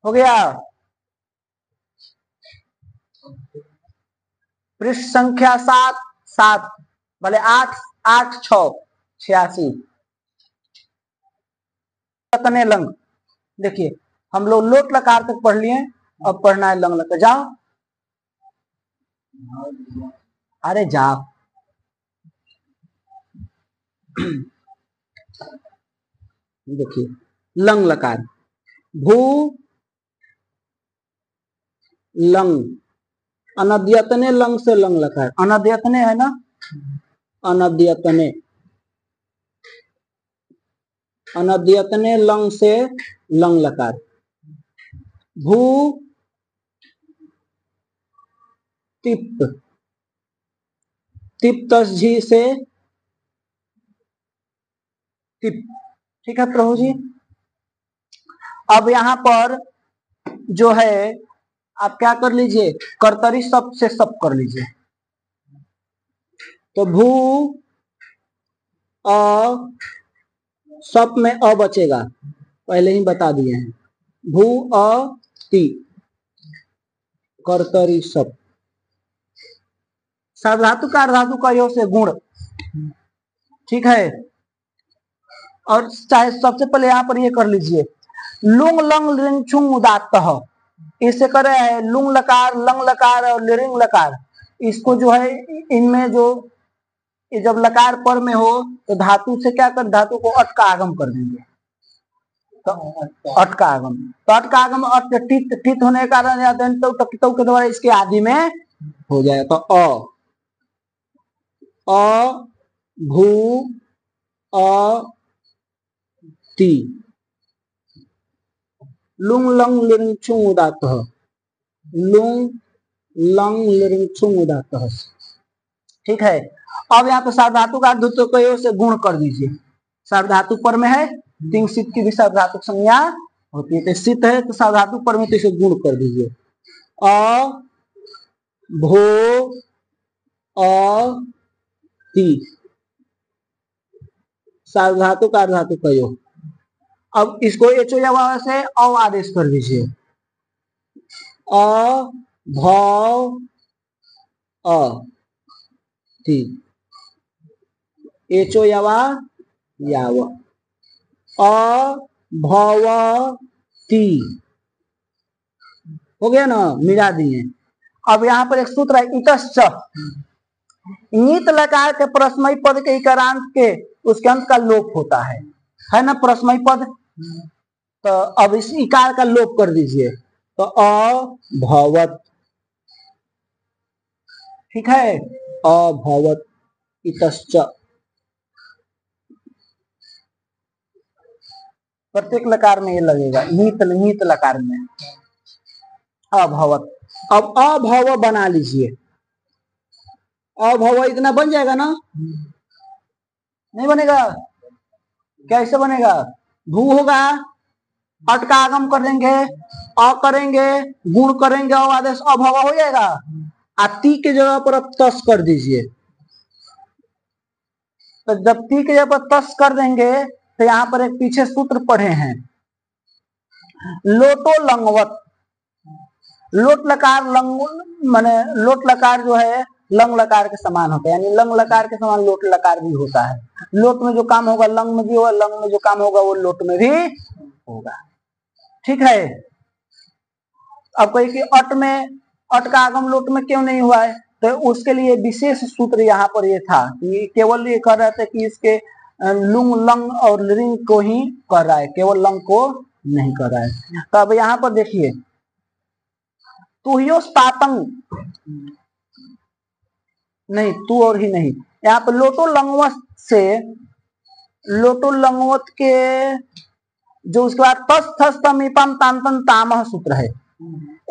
हो गया। पृष्ठ संख्या 7 भले 8 8 6 86 तने लंग। देखिए हम लोग लोट लकार तक पढ़ लिए, अब पढ़ना है लंग लकार। जाओ, अरे जाओ। देखिए लंग लकार, भू लंग, अनद्यतने लंग से लंग लकार, अनद्यतने है ना, अनद्यतने, अनद्यतने लंग से लंग लकार। भू तिप, तिप तस्झी से तिप। ठीक है प्रभु जी। अब यहां पर जो है आप क्या कर लीजिए, कर्तरी सब से सब कर लीजिए। तो भू अ सब में अ बचेगा, पहले ही बता दिए हैं। भू अ ती, कर्तरी सब, सार्वधातु का अर्धातु का योग से गुण। ठीक है। और चाहे सबसे पहले यहाँ पर ये कर लीजिए, लुंग लंग लिंग छुंग उदात्त, इससे करे है लुंग लकार, लंग लकार और लिरिंग लकार। इसको जो है इनमें जो जब लकार पर में हो तो धातु से क्या कर, धातु को अट का आगम कर देंगे। तो अट का आगम, तो अट का आगम अट टित, टित होने के कारण तो के द्वारा इसके आदि में हो जाए। तो अ भू अ ती, लुंग लंग लिरिंग छुंग उदात्त, लुंग लंग लिरिंग छुंग उदात्त। ठीक है। अब यहाँ पे सार्वधातु का द्वितीय से गुण कर दीजिए। सार्वधातु पर में है, तिंग सित की भी सार्वधातु संज्ञा होती है, तो सित है तो सार्वधातु पर में तो इसे गुण कर दीजिए। अ भो अ ती, सार्वधातु का अर्धातु का योग। अब इसको एचो या से अ आदेश कर दीजिए। अ भव अ ती, एचो यावा याव, अ भव ती। हो गया ना, मिला दिए। अब यहाँ पर एक सूत्र है, इतश्च, नीत लकार के परस्मयी पद के इकारांत के उसके अंत का लोप होता है ना परस्मयी पद। तो अब इस इकार का लोप कर दीजिए, तो अभवत। ठीक है, अभवत इतश्च। प्रत्येक लकार में ये लगेगा, नीत नीत लकार में अभवत। अब अभव बना लीजिए, अभव इतना बन जाएगा ना, नहीं बनेगा? कैसे बनेगा? भू होगा, अट का आगम कर देंगे, अ करेंगे, गुण करेंगे, आदेश अभव हो जाएगा। ती के जगह पर अब तस कर दीजिए। तो जब ती के जगह पर तस कर देंगे तो यहाँ पर एक पीछे सूत्र पढ़े हैं, लोटो लंगवत। लोट लकार लंग माने लोट लकार जो है लंग लकार के समान होता है, यानी लंग लकार के समान लोट लकार भी होता है। लोट में जो काम होगा लंग में भी होगा, लंग में जो काम होगा वो लोट में भी होगा। ठीक है। अब कही कि अट में, अट का आगम लोट में क्यों नहीं हुआ है, तो उसके लिए विशेष सूत्र यहाँ पर ये था कि केवल ये कह रहे थे कि इसके लुंग लंग और लिंग को ही कर रहा है, केवल लंग को नहीं कर रहा है। तो अब यहाँ पर देखिए, तुहियो तातंग नहीं, तू और ही नहीं, यहाँ पर लोटो लंगवत से, लोटो लंगवत के जो उसके बाद तस थस तमीपम तांतन तामह सूत्र है,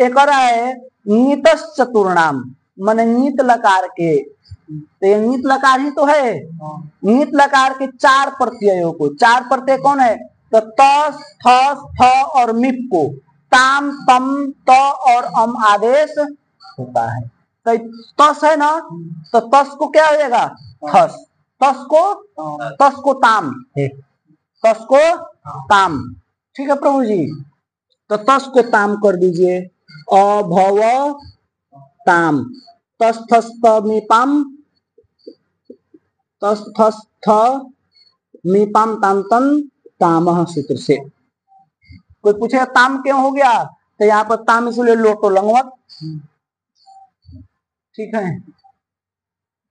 एक है नीतस चतुर्णाम, माने नीत लकार के, तो ये नीत लकार ही तो है। नीत लकार के 4 प्रत्ययों को, 4 प्रत्यय कौन है, तो तस थस थ और मिप को ताम तम त और अम आदेश होता है। तो तस है ना, तो तस को क्या हो जाएगा, थस, तस को ताम है, तस को ताम। ठीक है प्रभु जी। तो तस को ताम कर दीजिए, अभव ताम, तस थस त मी पाम, तस थस थ मी पाम ताम तन तामह सूत्र से। कोई पूछेगा ताम क्यों हो गया, तो यहाँ पर ताम इसलिए लोटो लंगवत। ठीक है,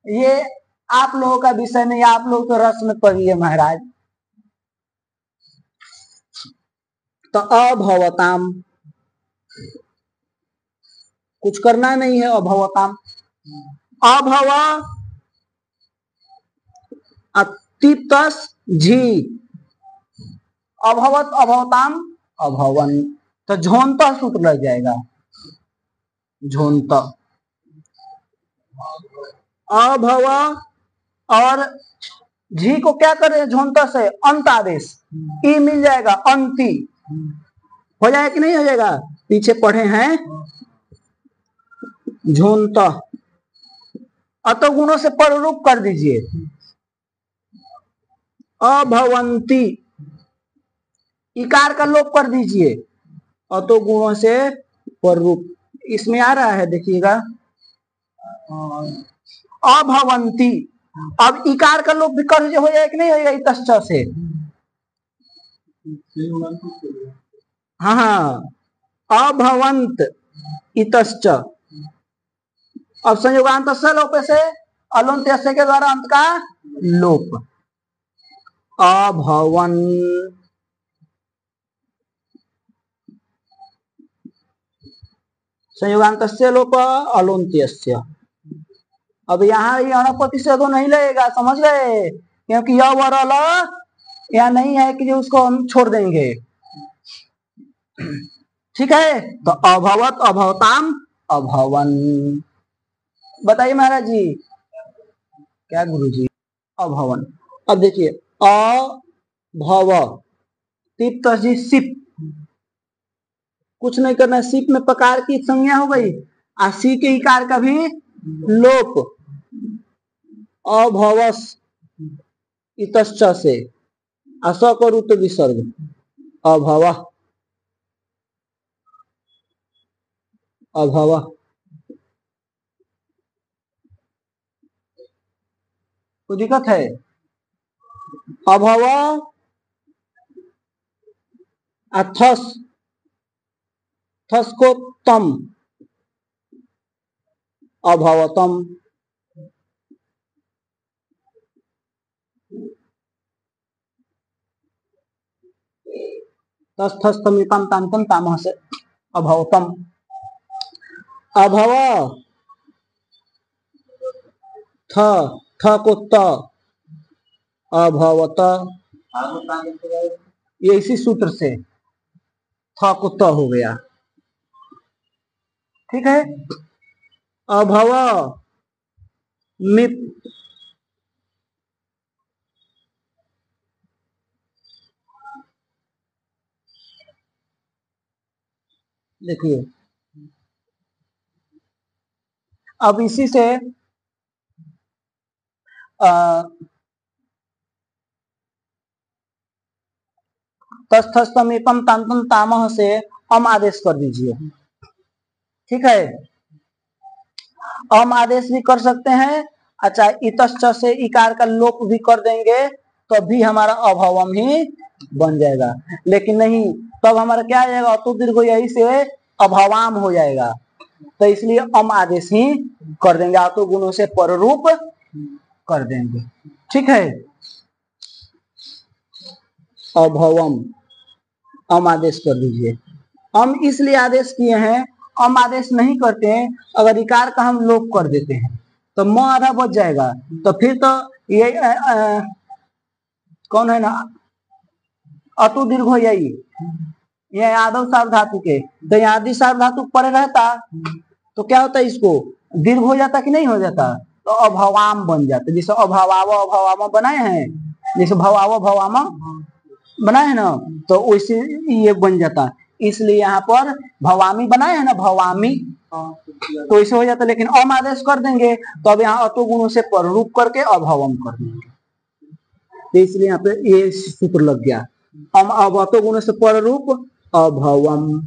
ये आप लोगों का विषय नहीं, आप लोग तो रस में पढ़िए महाराज। तो अभवताम कुछ करना नहीं है, अभवताम। अभव अतितस झी, अभवत अभवताम अभवन, तो झोंत सूत्र लग जाएगा, झोंत। अभव और झी को क्या करें, झोंत से अंत आदेश, ई मिल जाएगा, अंति हो जाएगा कि नहीं हो जाएगा, पीछे पढ़े हैं। झोंत अतो गुणों से पररूप कर दीजिए, अभवंती इकार का लोप कर दीजिए, अतो गुणों से पररूप। इसमें आ रहा है देखिएगा, अभवंती, अब इकार का लोप भी कर हो जाएगा कि नहीं होगा, इतश्च से। हाँ हाँ, अभवंत इतश्च, अब संयोगांत लोप से अलंत के द्वारा अंत का लोप, अभवन, संयोगांत लोप अलोन्त्यस्य। अब यहाँ ये अणपति से तो नहीं लगेगा, समझ गए, क्योंकि यह वरल यहाँ नहीं है कि जो उसको हम छोड़ देंगे। ठीक है, तो अभवत अभवताम अभवन। बताइए महाराज जी, क्या गुरु जी, अभवन। अब देखिए, अभव तिप तजी सिप, कुछ नहीं करना, सिप में पकार की संज्ञा हो गई, सी के इकार का भी लोप, अभवस इतश्च से, अस करू तो विसर्ग, अभव अभव। कोई दिक्कत है, अभव अथस, थस को तम, अभवतम, तस थस तमिपम तामतम तामह से अभवतम। अभव थ, थ को त, अभवत, ये इसी सूत्र से थ को त हो गया। ठीक है, अभव मिप, देखिए अब इसी से तस्थस्तमीपम तांतम तामह से अम आदेश कर दीजिए। ठीक है, अम आदेश भी कर सकते हैं, अच्छा इतश्च से इकार का लोप भी कर देंगे तो भी हमारा अभवम ही बन जाएगा। लेकिन नहीं, तब हमारा क्या आ जाएगा, अतो दीर्घ यही से अभवाम हो जाएगा, तो इसलिए अम आदेश ही कर देंगे, आतो गुणों से पररूप कर देंगे। ठीक है, अभवम अम आदेश कर दीजिए। हम इसलिए आदेश किए हैं, अम आदेश नहीं करते हैं, अगर इकार का हम लोप कर देते हैं तो म आधा बच जाएगा, तो फिर तो ये कौन है ना, अतु दीर्घ हो यही, ये आदव सार्व धातु के, तो यहाँ आदि सार्व धातु परे रहता तो क्या होता है, इसको दीर्घ हो जाता कि नहीं हो जाता, तो अभवाम बन जाता। जैसे अभावाव अभवाम बनाए हैं, जैसे भवाव भवाम बनाए है ना, तो वैसे ये बन जाता। इसलिए यहाँ पर भवामी बनाए हैं ना, भवामी, तो ऐसे हो जाता। लेकिन अम आदेश कर देंगे तो अब यहाँ अतो गुणों से पररूप करके अभवम कर देंगे, तो इसलिए यहाँ पे ये सूत्र लग गया, अब अतो गुणों से पररूप अभवम।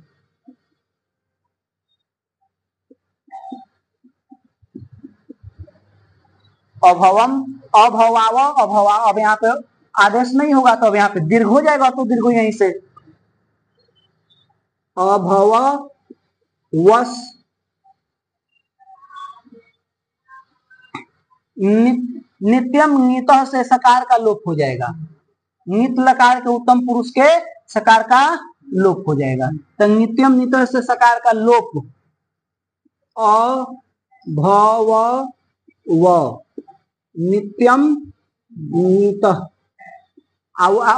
अभवम, अभवाव, अभवा। अब यहाँ पे आदेश नहीं होगा तो अब यहाँ पे दीर्घ हो जाएगा, तो दीर्घ यहीं से अभव वस नित्यम नीतः से सकार का लोप हो जाएगा। नित लकार के उत्तम पुरुष के सकार का लोप हो जाएगा। तो नित्यम नीतः से सकार का लोप अभव व नित्यम नीतः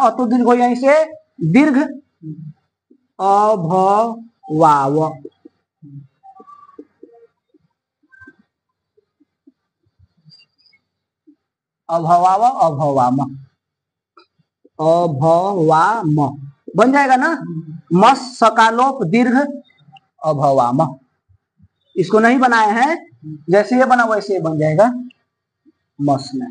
तो दीर्घ हो यहीं से दीर्घ अभवाव। अभवाव अभवाम, अभवाम बन जाएगा ना। मस सकालोप दीर्घ अभवाम। इसको नहीं बनाए हैं, जैसे ये बना वैसे बन जाएगा मस में।